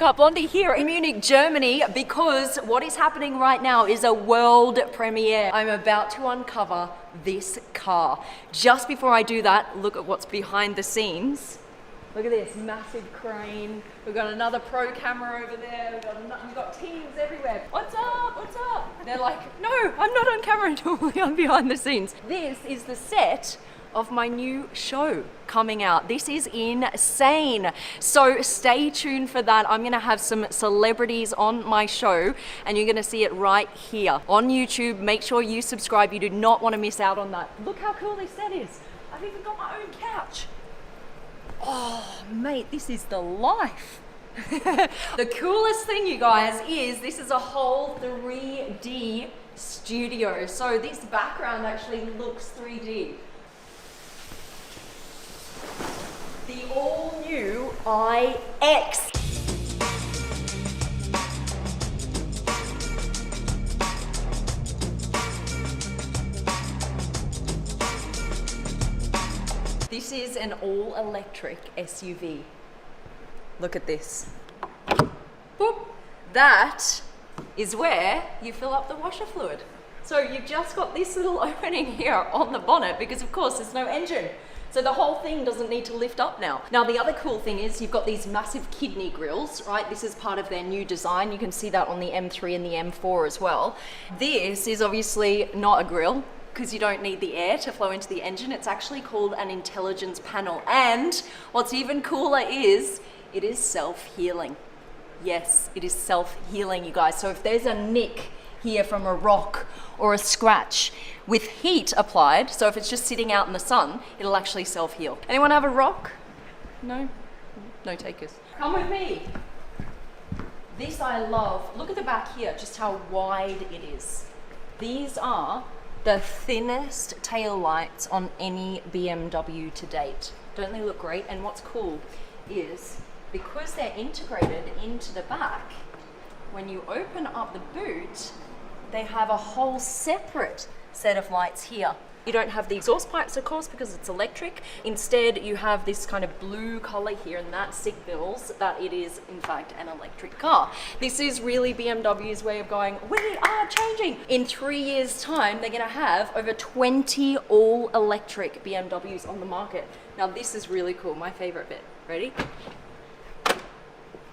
Supercar Blondie here in Munich, Germany, because what is happening right now is a world premiere. I'm about to uncover this car. Just before I do that, look at what's behind the scenes. Look at this massive crane. We've got another pro camera over there. We've got teams everywhere. What's up? What's up? They're like, no, I'm not on camera. Normally I'm behind the scenes. This is the set of my new show coming out. This is insane. So stay tuned for that. I'm gonna have some celebrities on my show and you're gonna see it right here on YouTube. Make sure you subscribe. You do not want to miss out on that. Look how cool this set is. I've even got my own couch. Oh, mate, this is the life. The coolest thing, you guys, is this is a whole 3D studio. So this background actually looks 3D. The all-new iX. This is an all-electric SUV. Look at this. Boop. That is where you fill up the washer fluid. So you've just got this little opening here on the bonnet because of course there's no engine. So the whole thing doesn't need to lift up now. Now the other cool thing is you've got these massive kidney grills, right? This is part of their new design. You can see that on the M3 and the M4 as well. This is obviously not a grill, because you don't need the air to flow into the engine. It's actually called an intelligence panel. And what's even cooler is it is self-healing. Yes, it is self-healing, you guys. So if there's a nick here from a rock or a scratch with heat applied, so if it's just sitting out in the sun, it'll actually self-heal. Anyone have a rock? No? No takers. Come with me. This I love. Look at the back here, just how wide it is. These are the thinnest tail lights on any BMW to date. Don't they look great? And what's cool is because they're integrated into the back, when you open up the boot, they have a whole separate set of lights here. You don't have the exhaust pipes, of course, because it's electric. Instead, you have this kind of blue color here, and that signals that it is, in fact, an electric car. This is really BMW's way of going, we are changing. In 3 years' time, they're gonna have over 20 all-electric BMWs on the market. Now, this is really cool, my favorite bit. Ready?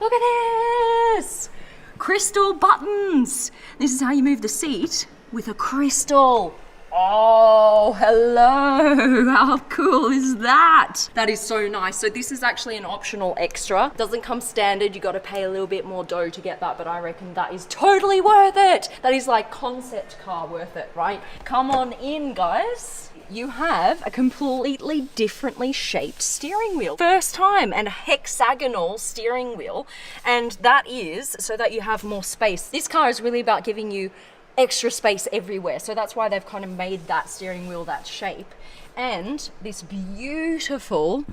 Look at this! Crystal buttons! This is how you move the seat with a crystal. Oh, hello. How cool is that? That is so nice. So this is actually an optional extra. Doesn't come standard. You got to pay a little bit more dough to get that, but I reckon that is totally worth it. That is like concept car worth it, right? Come on in, guys. You have a completely differently shaped steering wheel. First time, and a hexagonal steering wheel. And that is so that you have more space. This car is really about giving you extra space everywhere. So that's why they've kind of made that steering wheel that shape. And this beautiful,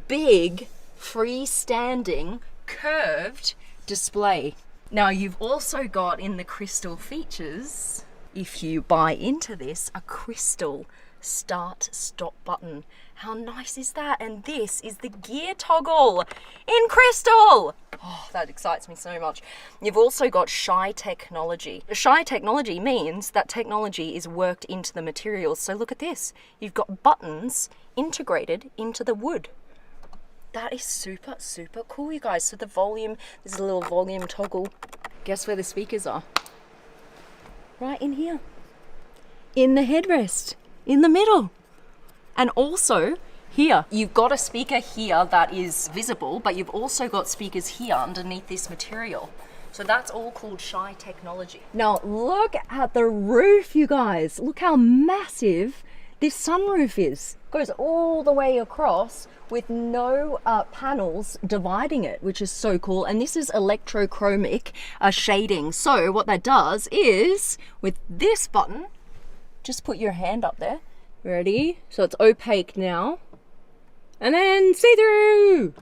big, freestanding, curved display. Now you've also got in the crystal features, if you buy into this, a crystal start stop button. How nice is that? And this is the gear toggle in crystal. Oh, that excites me so much. You've also got Shy technology. Shy technology means that technology is worked into the materials. So look at this. You've got buttons integrated into the wood. That is super, super cool, you guys. So the volume, there's a little volume toggle. Guess where the speakers are? Right in here. In the headrest. In the middle. And also here, you've got a speaker here that is visible, but you've also got speakers here underneath this material. So that's all called Shy technology. Now look at the roof, you guys. Look how massive this sunroof is. Goes all the way across with no panels dividing it, which is so cool. And this is electrochromic shading. So what that does is, with this button, just put your hand up there. Ready? So it's opaque now. And then see-through.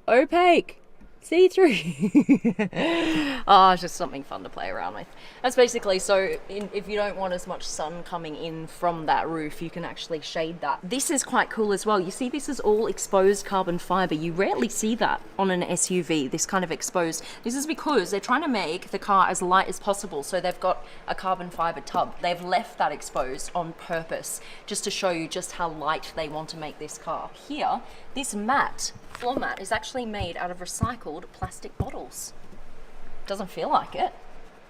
Opaque. see-through. Oh, it's just something fun to play around with. That's basically, so if you don't want as much sun coming in from that roof, you can actually shade that. This is quite cool as well. You see, this is all exposed carbon fiber. You rarely see that on an SUV, this kind of exposed. This is because they're trying to make the car as light as possible, so they've got a carbon fiber tub. They've left that exposed on purpose, just to show you just how light they want to make this car. Here, this mat, floor mat, is actually made out of recycled plastic bottles. Doesn't feel like it.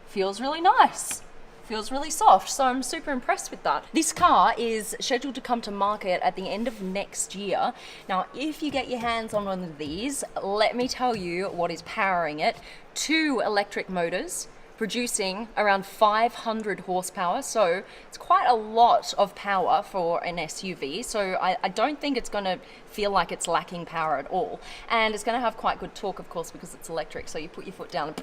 Feels really nice. Feels really soft, so I'm super impressed with that. This car is scheduled to come to market at the end of next year. Now, if you get your hands on one of these, let me tell you what is powering it. 2 electric motors, producing around 500 horsepower, so it's quite a lot of power for an SUV, so I don't think it's going to feel like it's lacking power at all. And it's going to have quite good torque, of course, because it's electric, so you put your foot down and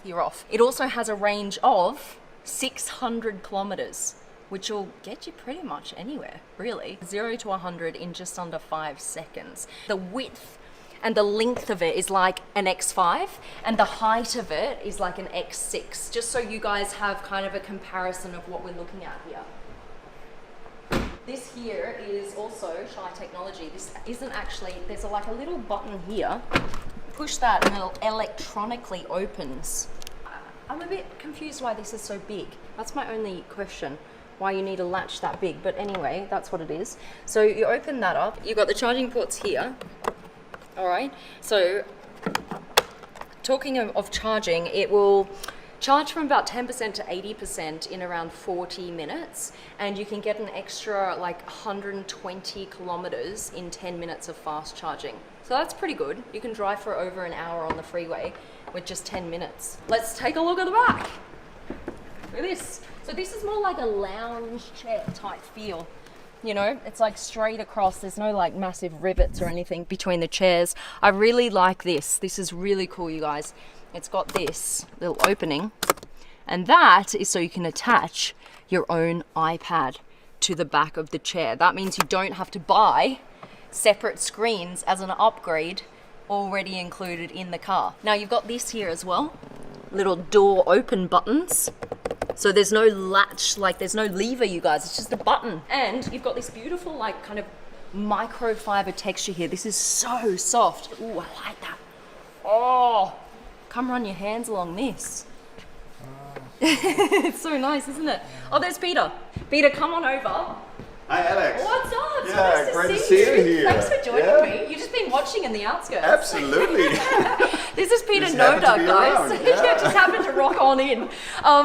you're off. It also has a range of 600 kilometers, which will get you pretty much anywhere, really. 0 to 100 in just under 5 seconds. The width and the length of it is like an X5, and the height of it is like an X6, just so you guys have kind of a comparison of what we're looking at here. This here is also Shy Technology. This isn't actually, there's like a little button here. Push that and it electronically opens. I'm a bit confused why this is so big. That's my only question, why you need a latch that big, but anyway, that's what it is. So you open that up, you've got the charging ports here. All right, so talking of charging, it will charge from about 10% to 80% in around 40 minutes, and you can get an extra like 120 kilometers in 10 minutes of fast charging. So that's pretty good. You can drive for over an hour on the freeway with just 10 minutes. Let's take a look at the back. Look at this. So this is more like a lounge chair type feel. You know, it's like straight across. There's no like massive rivets or anything between the chairs. I really like this. This is really cool, you guys. It's got this little opening, and that is so you can attach your own iPad to the back of the chair. That means you don't have to buy separate screens as an upgrade already included in the car. Now you've got this here as well, little door open buttons. So there's no latch, like there's no lever, you guys, it's just a button. And you've got this beautiful like kind of microfiber texture here. This is so soft. Ooh, I like that. Oh, come run your hands along this. It's so nice, isn't it? Oh, there's Peter. Peter, come on over. Hi, Alex. What's up? Yeah, So nice great to see you here. Thanks for joining me. You've just been watching in the outskirts. Absolutely. This is Pieter Just Nota, happened to be guys. around, Yeah, just happened to rock on in.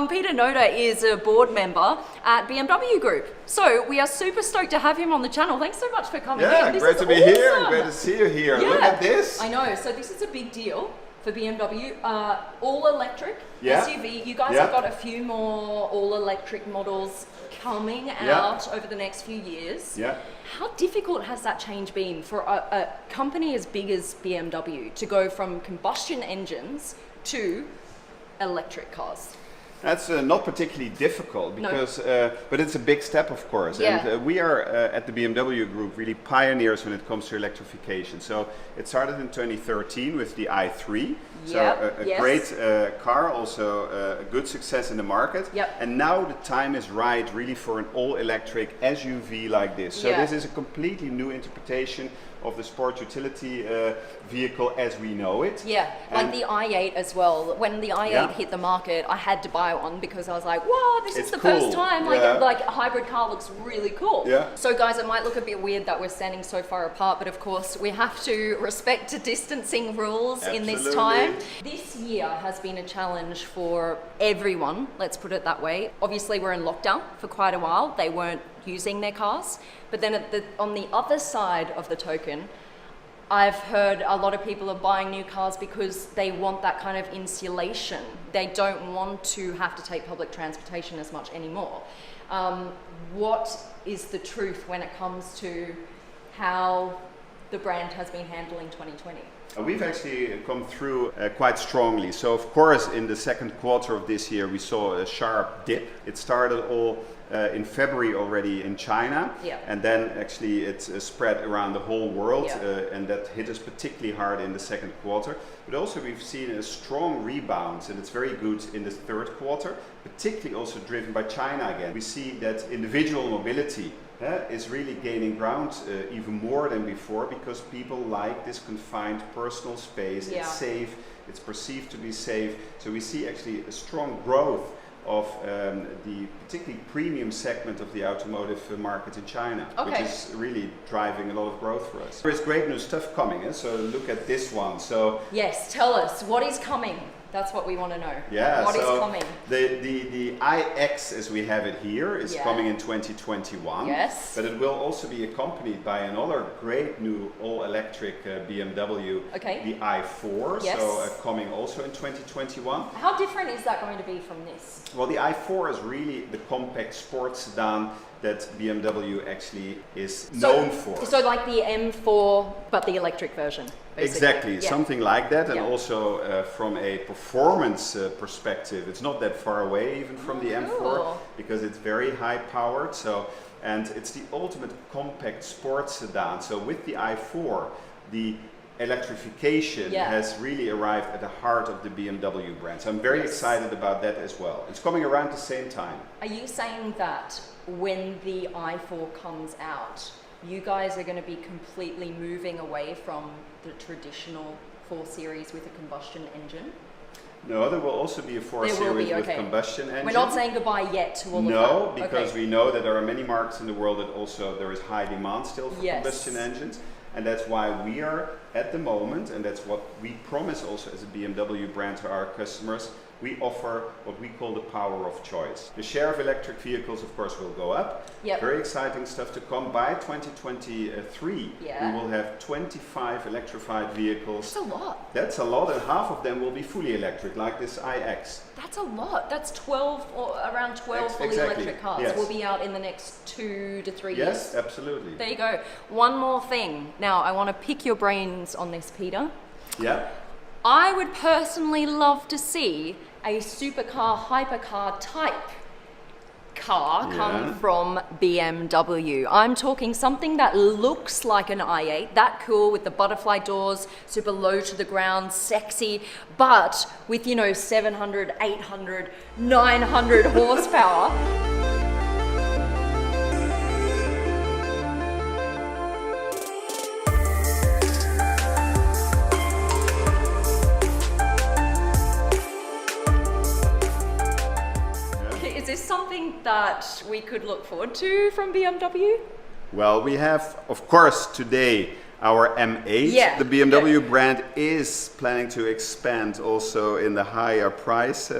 Pieter Nota is a board member at BMW Group. So we are super stoked to have him on the channel. Thanks so much for coming in. Yeah, This great is to be awesome. here and great to see you here. Yeah. Look at this. I know. So this is a big deal for BMW. All electric Yeah. SUV. You guys Yeah. have got a few more all electric models coming out over the next few years. Yeah. How difficult has that change been for a company as big as BMW to go from combustion engines to electric cars? That's not particularly difficult because, but it's a big step, of course. Yeah. And we are at the BMW Group really pioneers when it comes to electrification. So it started in 2013 with the i3. So a great car, also a good success in the market. Yep. And now the time is right really for an all-electric SUV like this. So this is a completely new interpretation of the sport utility vehicle as we know it. Yeah, like the i8 as well. When the i8 hit the market, I had to buy one because I was like, wow, this is the first time like a hybrid car looks really cool. Yeah. So guys, it might look a bit weird that we're standing so far apart, but of course we have to respect distancing rules in this time. This year has been a challenge for everyone, let's put it that way. Obviously we're in lockdown for quite a while. They weren't using their cars. But then on the other side of the token, I've heard a lot of people are buying new cars because they want that kind of insulation. They don't want to have to take public transportation as much anymore. What is the truth when it comes to how the brand has been handling 2020? We've actually come through quite strongly. So of course in the second quarter of this year we saw a sharp dip. It started all in February already in China, and then actually it's spread around the whole world, and that hit us particularly hard in the second quarter. But also we've seen a strong rebound, and it's very good in the third quarter, particularly also driven by China again. We see that individual mobility is really gaining ground even more than before, because people like this confined personal space. It's safe, it's perceived to be safe. So we see actually a strong growth of the particularly premium segment of the automotive market in China, which is really driving a lot of growth for us. There is great new stuff coming, so look at this one. So yes, tell us, what is coming? That's what we want to know. Yeah, what is coming? The iX, as we have it here, is coming in 2021. Yes. But it will also be accompanied by another great new all-electric BMW, the i4, so coming also in 2021. How different is that going to be from this? Well, the i4 is really the compact sports sedan that BMW actually is known for. So like the M4, but the electric version, basically. Exactly, something like that. And also from a performance perspective, it's not that far away even from the M4, because it's very high powered. And it's the ultimate compact sports sedan. So with the i4, the electrification has really arrived at the heart of the BMW brand. So I'm very excited about that as well. It's coming around the same time. Are you saying that when the i4 comes out, you guys are going to be completely moving away from the traditional 4 Series with a combustion engine? No, there will also be a 4 Series with combustion engine. We're not saying goodbye yet to all of that. No, because we know that there are many markets in the world that also there is high demand still for combustion engines. And that's why we are at the moment, and that's what we promise also as a BMW brand to our customers, we offer what we call the power of choice. The share of electric vehicles, of course, will go up. Very exciting stuff to come. By 2023, we will have 25 electrified vehicles. That's a lot. That's a lot, and half of them will be fully electric, like this iX. That's a lot. That's 12 or around 12 fully electric cars will be out in the next 2 to 3 years. Yes, absolutely. There you go. One more thing. Now, I want to pick your brains on this, Peter. Yeah. I would personally love to see a supercar, hypercar type car come from BMW. I'm talking something that looks like an i8, that cool with the butterfly doors, super low to the ground, sexy, but with, 700, 800, 900 horsepower. Is something that we could look forward to from BMW? Well, we have, of course, today our M8. The BMW brand is planning to expand also in the higher price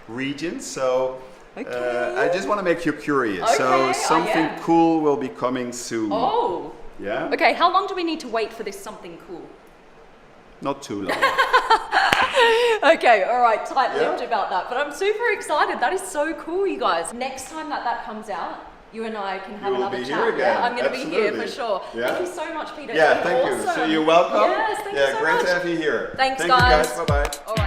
region. So I just want to make you curious. So something cool will be coming soon. Oh. Yeah. Okay, how long do we need to wait for this something cool? Not too long. Okay, all right, tight-lipped about that, but I'm super excited. That is so cool, you guys. Next time that comes out, you and I can have another chat. I'm going to be here for sure. Thank you so much, Peter. Yeah, thank you. So you're welcome. Yes, thank you so much. Great to have you here. Thanks, guys. guys. Bye-bye. All right.